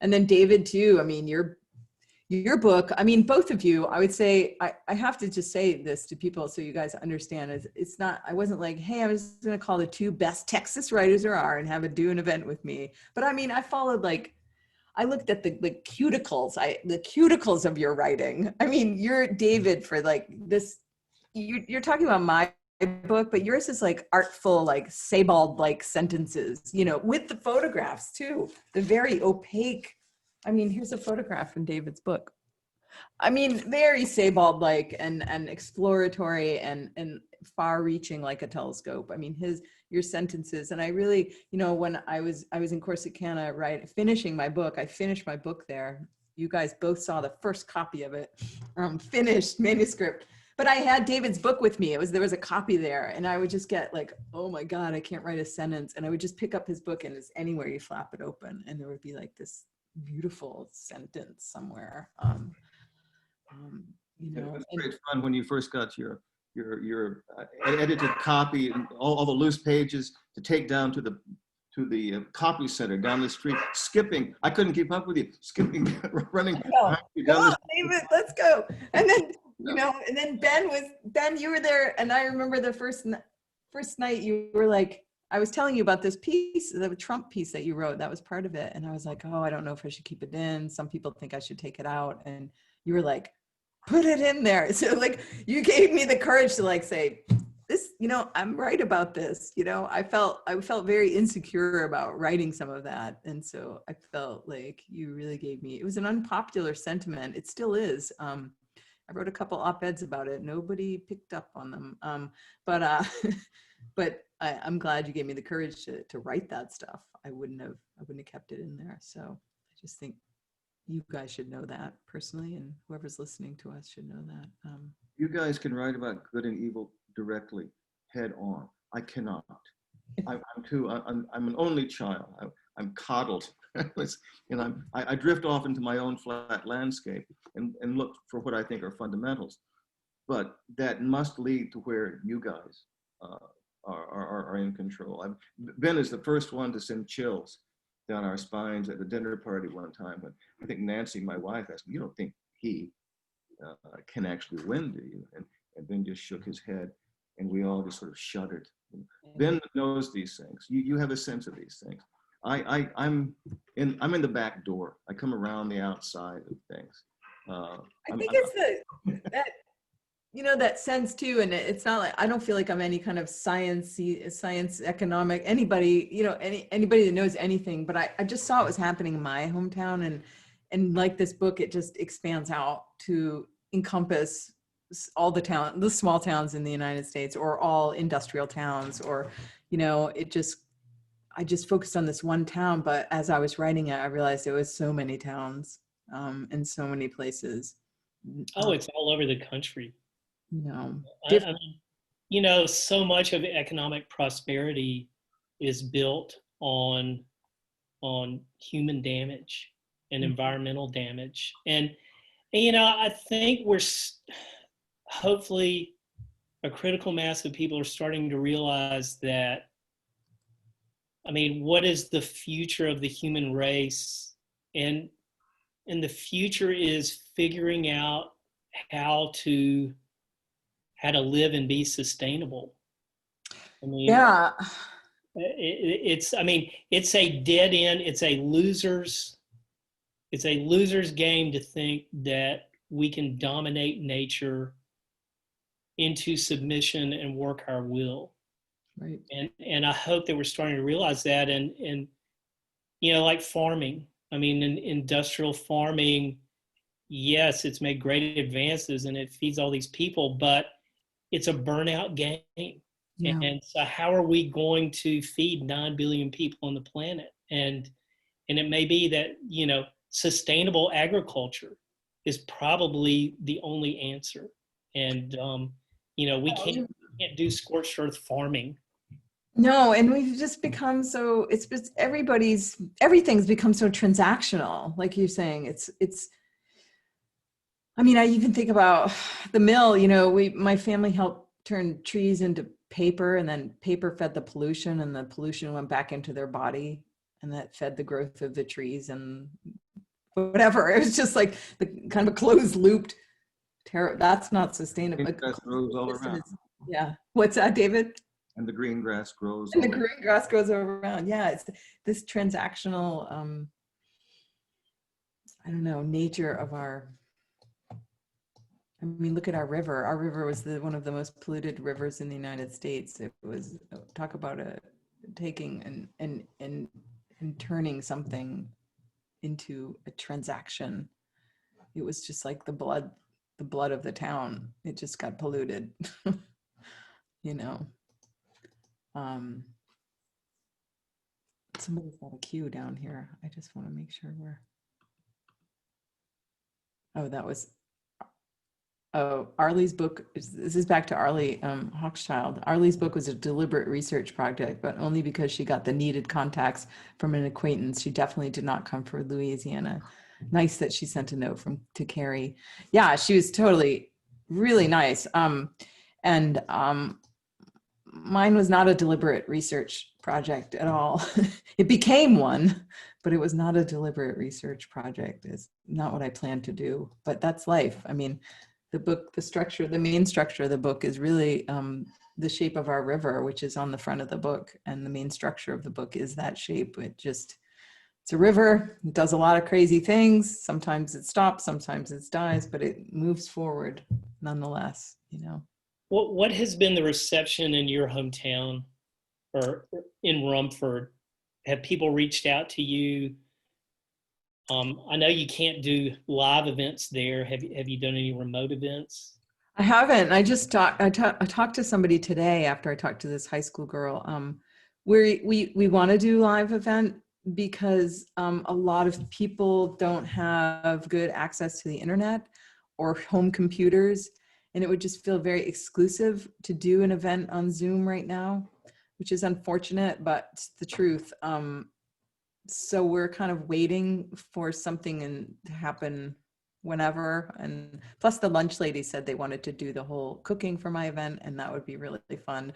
And then David too, I mean, your book, I mean, both of you, I would say, I have to just say this to people so you guys understand, it's not, I wasn't like, hey, I was going to call the 2 best Texas writers there are and have do an event with me. But I mean, I followed, like, I looked at the cuticles of your writing. I mean, you're David for like this, you're talking about my book, but yours is like artful, like Sebald-like sentences, you know, with the photographs too, the very opaque. I mean, here's a photograph in David's book. I mean, very Sebald-like and exploratory and far-reaching, like a telescope. I mean, your sentences, and I really, you know, when I was in Corsicana, right, finishing my book, I finished my book there. You guys both saw the first copy of it, finished manuscript. But I had David's book with me. There was a copy there, and I would just get like, oh my God, I can't write a sentence, and I would just pick up his book, and it's anywhere you flap it open, and there would be like this beautiful sentence somewhere. You know, it was great fun when you first got your edited copy and all the loose pages to take down to the copy center down the street, skipping. I couldn't keep up with you, skipping, running. Come on, David, let's go. And then, you know, and then Ben, you were there, and I remember the first night you were like, I was telling you about this piece, the Trump piece that you wrote, that was part of it. And I was like, oh, I don't know if I should keep it in. Some people think I should take it out. And you were like, put it in there. So like, you gave me the courage to like say, this, you know, I'm right about this. You know, I felt very insecure about writing some of that. And so I felt like you really gave me, it was an unpopular sentiment. It still is. I wrote a couple op-eds about it. Nobody picked up on them. But I'm glad you gave me the courage to write that stuff. I wouldn't have kept it in there. So I just think you guys should know that personally, and whoever's listening to us should know that. You guys can write about good and evil directly, head on. I cannot. I'm an only child. I'm coddled. And I drift off into my own flat landscape and look for what I think are fundamentals. But that must lead to where you guys are in control. Ben is the first one to send chills down our spines at the dinner party one time when I think Nancy, my wife, asked me, "You don't think he can actually win, do you?" And Ben just shook his head, and we all just sort of shuddered. Ben knows these things. You have a sense of these things. I'm in the back door. I come around the outside of things. I think it's that, you know, that sense too, and it's not like, I don't feel like I'm any kind of science economic, anybody, you know, anybody that knows anything, but I just saw it was happening in my hometown, and like this book, it just expands out to encompass all the small towns in the United States, or all industrial towns, or, you know, I just focused on this one town, but as I was writing it, I realized there was so many towns in so many places. Oh, it's all over the country. No, I mean, you know, so much of economic prosperity is built on human damage and environmental damage, and you know, I think we're hopefully a critical mass of people are starting to realize that. I mean, what is the future of the human race? And the future is figuring out how to live and be sustainable. I mean, yeah, it's a dead end. It's a loser's game to think that we can dominate nature into submission and work our will. right. And I hope that we're starting to realize that, and you know, like farming. I mean, in industrial farming, yes, it's made great advances and it feeds all these people, but it's a burnout game. Yeah. And so how are we going to feed 9 billion people on the planet? And it may be that, you know, sustainable agriculture is probably the only answer. And, you know, we can't do scorched earth farming. No, and we've just become so, it's just everything's become so transactional. Like you're saying, I mean, I even think about the mill, you know, my family helped turn trees into paper, and then paper fed the pollution, and the pollution went back into their body, and that fed the growth of the trees and whatever. It was just like the kind of a closed looped terror. That's not sustainable. Green grass grows all around. Yeah. What's that, David? And the green grass grows. And the green grass grows around. Yeah, it's this transactional, I don't know, nature of our. I mean, look at our river. Our river was one of the most polluted rivers in the United States. It was, talk about taking and turning something into a transaction. It was just like the blood of the town. It just got polluted, you know. Somebody's got a queue down here. I just want to make sure Arley's book. This is back to Arley Hochschild. Arley's book was a deliberate research project, but only because she got the needed contacts from an acquaintance. She definitely did not come from Louisiana. Nice that she sent a note to Kerri. Yeah, she was totally really nice. Mine was not a deliberate research project at all. It became one, but it was not a deliberate research project. It's not what I planned to do, but that's life. I mean, the book, the main structure of the book is really the shape of our river, which is on the front of the book. And the main structure of the book is that shape. It's a river. It does a lot of crazy things. Sometimes it stops, sometimes it dies, but it moves forward nonetheless, you know. What has been the reception in your hometown or in Rumford? Have people reached out to you? I know you can't do live events there. Have you done any remote events? I haven't. I talked to somebody today after I talked to this high school girl. We want to do live event because a lot of people don't have good access to the internet or home computers. And it would just feel very exclusive to do an event on Zoom right now, which is unfortunate, but it's the truth. So we're kind of waiting for something to happen whenever. And plus the lunch lady said they wanted to do the whole cooking for my event, and that would be really fun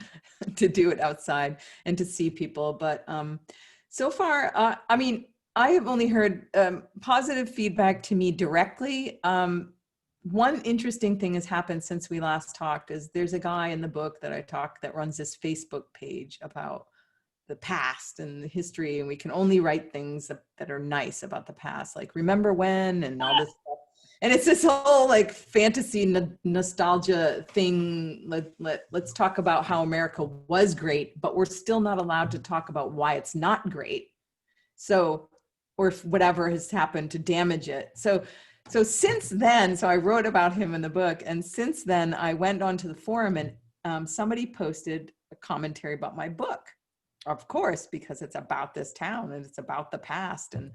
to do it outside and to see people. But so far, I mean, I have only heard positive feedback to me directly. One interesting thing has happened since we last talked is there's a guy in the book that runs this Facebook page about the past and the history, and we can only write things that are nice about the past, like remember when and all this stuff. And it's this whole like fantasy nostalgia thing. Let's talk about how America was great, but we're still not allowed to talk about why it's not great. So, or if whatever has happened to damage it. So since then, so I wrote about him in the book, and since then I went onto the forum and somebody posted a commentary about my book, of course, because it's about this town and it's about the past, and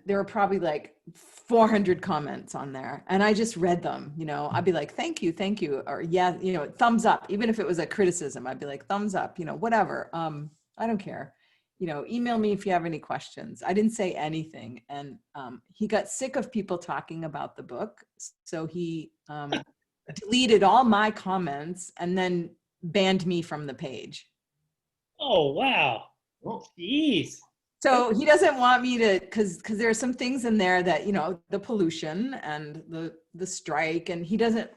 there were probably like 400 comments on there, and I just read them. You know, I'd be like, thank you, or yeah, you know, thumbs up. Even if it was a criticism, I'd be like, thumbs up. You know, whatever. I don't care. You know, email me if you have any questions. I didn't say anything. And he got sick of people talking about the book. So he deleted all my comments and then banned me from the page. Oh, wow. Oh. Jeez. So he doesn't want me to, because there are some things in there that, you know, the pollution and the strike, and he doesn't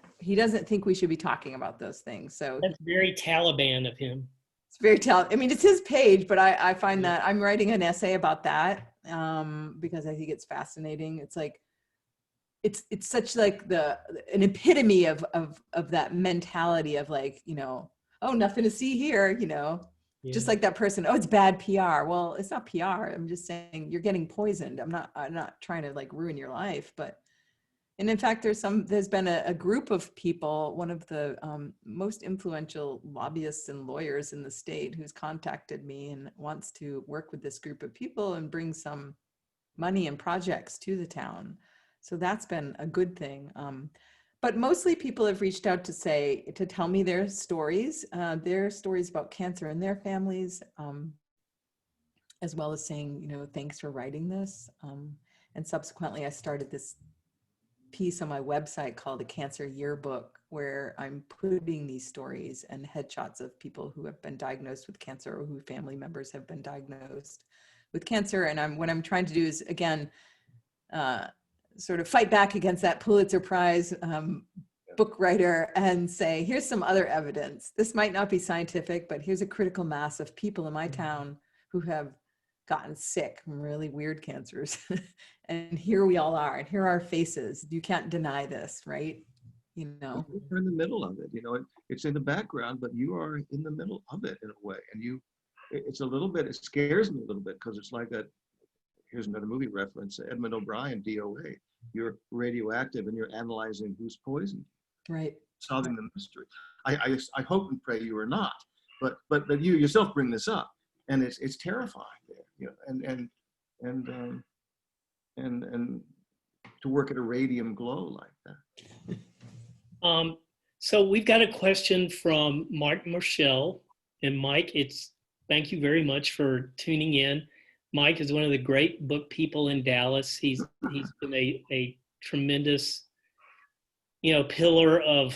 think we should be talking about those things. So that's very Taliban of him. It's very I mean, it's his page, but I find that I'm writing an essay about that because I think it's fascinating. It's like, it's such like an epitome of that mentality of like, you know, oh, nothing to see here, you know, Just Yeah. like that person, oh, it's bad PR. Well, it's not PR. I'm just saying you're getting poisoned. I'm not trying to like ruin your life, but, and in fact, there's been a group of people, one of the most influential lobbyists and lawyers in the state, who's contacted me and wants to work with this group of people and bring some money and projects to the town. So that's been a good thing. But mostly people have reached out to tell me their stories about cancer in their families, as well as saying, you know, thanks for writing this. And subsequently, I started this piece on my website called the Cancer Yearbook, where I'm putting these stories and headshots of people who have been diagnosed with cancer or who family members have been diagnosed with cancer. And what I'm trying to do is, again, sort of fight back against that Pulitzer Prize book writer and say, here's some other evidence. This might not be scientific, but here's a critical mass of people in my town who have gotten sick from really weird cancers. And here we all are, and here are our faces. You can't deny this, right? You know, You're in the middle of it, you know, it's in the background, but you are in the middle of it in a way. And it's a little bit, it scares me a little bit, because it's like here's another movie reference, Edmund O'Brien, DOA. You're radioactive and you're analyzing who's poisoned. right. Solving the mystery. I hope and pray you are not, but you yourself bring this up, and it's terrifying there, you know, and to work at a radium glow like that. So we've got a question from Mike Marshall, and Mike, thank you very much for tuning in. Mike is one of the great book people in Dallas. He's been a tremendous, you know, pillar of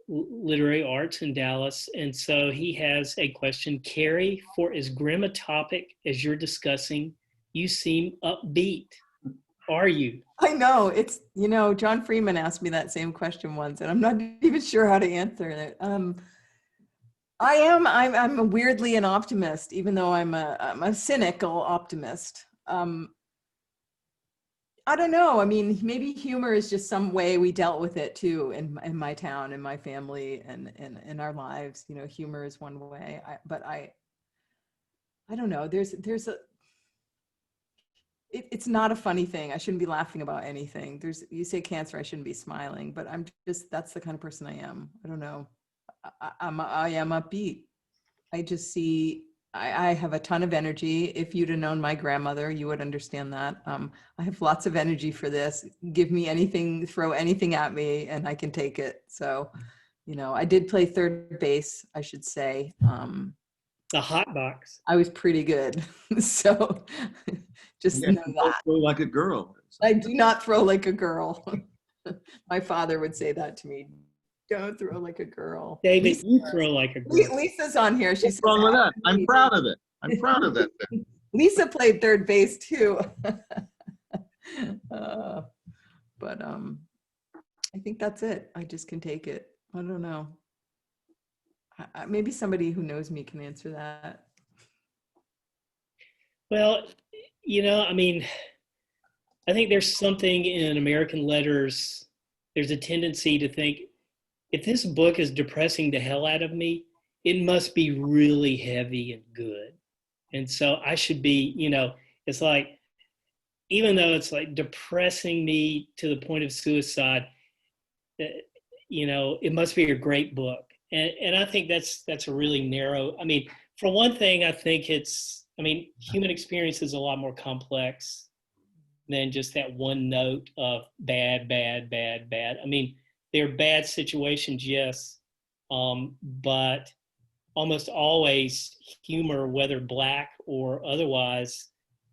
literary arts in Dallas. And so he has a question. Kerri, for as grim a topic as you're discussing, you seem upbeat. Are you? I know, it's, you know, John Freeman asked me that same question once, and I'm not even sure how to answer it. I'm weirdly an optimist, even though I'm a cynical optimist. I don't know. I mean, maybe humor is just some way we dealt with it too in my town, in my family, and in our lives. You know, humor is one way. But I don't know. It's not a funny thing. I shouldn't be laughing about anything. You say cancer, I shouldn't be smiling, but that's the kind of person I am. I don't know. I am upbeat. I just see, I have a ton of energy. If you'd have known my grandmother, you would understand that. I have lots of energy for this. Give me anything, throw anything at me, and I can take it. So, you know, I did play third base, I should say. The hot box. I was pretty good. So just know that. Throw like a girl. I do not throw like a girl. My father would say that to me. Don't throw like a girl. David, you throw like a girl. Lisa's on here. She says, What's wrong with that? I'm proud of it. I'm proud of it. Lisa played third base too. But I think that's it. I just can take it. I don't know. Maybe somebody who knows me can answer that. Well, you know, I mean, I think there's something in American letters. There's a tendency to think, if this book is depressing the hell out of me, it must be really heavy and good. And so I should be, you know, it's like, even though it's like depressing me to the point of suicide, you know, it must be a great book. And I think that's a really narrow, I mean, for one thing, I think human experience is a lot more complex than just that one note of bad, bad, bad, bad. I mean, there are bad situations, yes, but almost always humor, whether black or otherwise,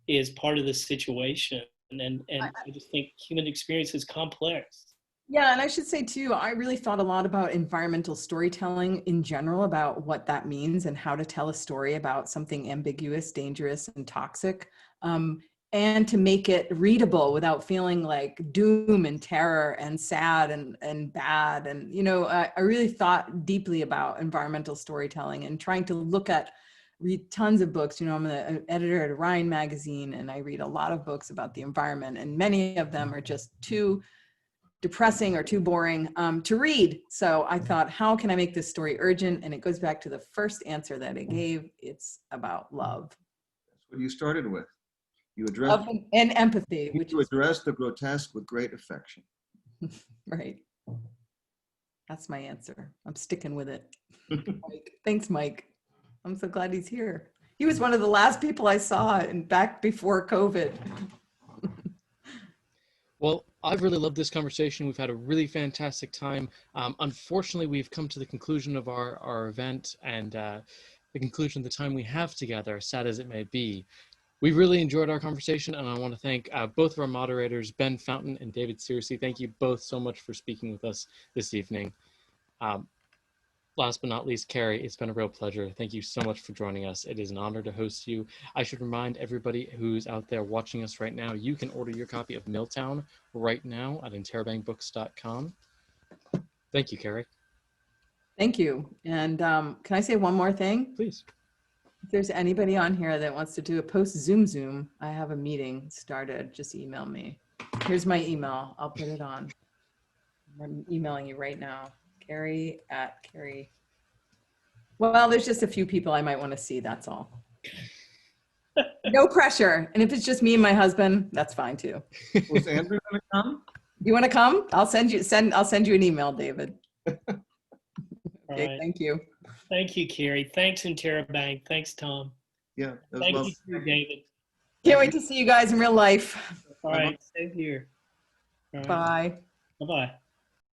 is part of the situation. And I just think human experience is complex. Yeah, and I should say too, I really thought a lot about environmental storytelling in general, about what that means and how to tell a story about something ambiguous, dangerous, and toxic, and to make it readable without feeling like doom and terror and sad and bad. And, you know, I really thought deeply about environmental storytelling and trying to read tons of books. You know, I'm an editor at Orion magazine, and I read a lot of books about the environment, and many of them are just too depressing or too boring to read. So I thought, how can I make this story urgent? And it goes back to the first answer that I gave. It's about love. That's what you started with. You addressed, Love and empathy, which you is addressed the grotesque with great affection. right. That's my answer. I'm sticking with it. Mike. Thanks, Mike. I'm so glad he's here. He was one of the last people I saw back before COVID. Well, I've really loved this conversation. We've had a really fantastic time. Unfortunately, we've come to the conclusion of our event and the conclusion of the time we have together, sad as it may be. We really enjoyed our conversation, and I want to thank both of our moderators, Ben Fountain and David Searcy. Thank you both so much for speaking with us this evening. Last but not least, Kerri, it's been a real pleasure. Thank you so much for joining us. It is an honor to host you. I should remind everybody who's out there watching us right now, you can order your copy of Milltown right now at interabangbooks.com. Thank you, Kerri. Thank you. And can I say one more thing? Please. If there's anybody on here that wants to do a post Zoom, I have a meeting started. Just email me. Here's my email. I'll put it on. I'm emailing you right now. Kerri. Well, there's just a few people I might want to see. That's all. No pressure. And if it's just me and my husband, that's fine too. Was Andrew going to come? You want to come? I'll send you an email, David. Okay, right. Thank you. Thank you, Kerri. Thanks, Interabang. Thanks, Tom. Yeah. That was Thank lovely. you, David. Can't wait to see you guys in real life. All right, same here. All right. Bye. Bye-bye.